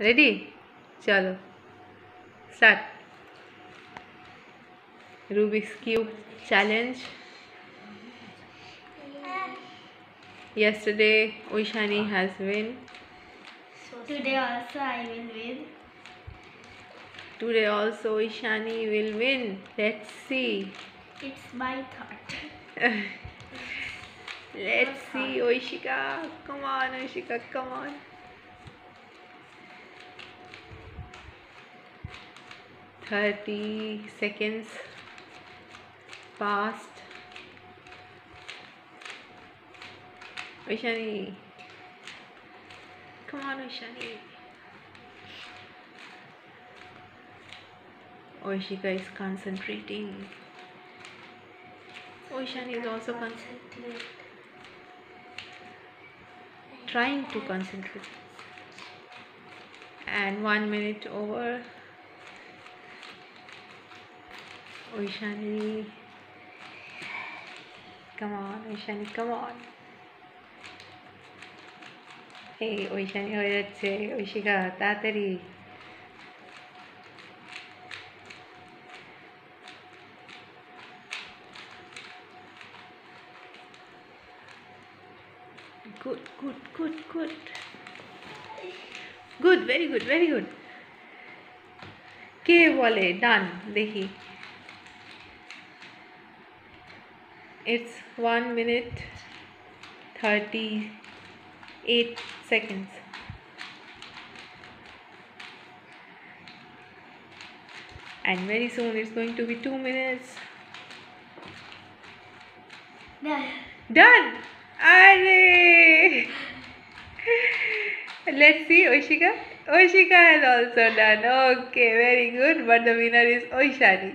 Ready चलो start Rubik's cube challenge. Yesterday Oishani has win. Today also I will win. Today also Oishani will win. Let's see. It's my thought. Let's see Oishika. Come on Oishika, come on. Thirty seconds passed. Oishani. Come on Oishani. Oishika is concentrating. Oishani is also trying to concentrate. And 1 minute over. Oishani. Come on Oishani, come on. Hey Oishani হয়ে যাচ্ছে ঐশিকা তাড়াতাড়ি good good good good good very good very good কে বলে ডান দেখি it's 1 minute 38 seconds and very soon it's going to be 2 minutes. Done. Arey. Let's see Oishika. Oishika has also done. Okay, very good. But the winner is Oishani.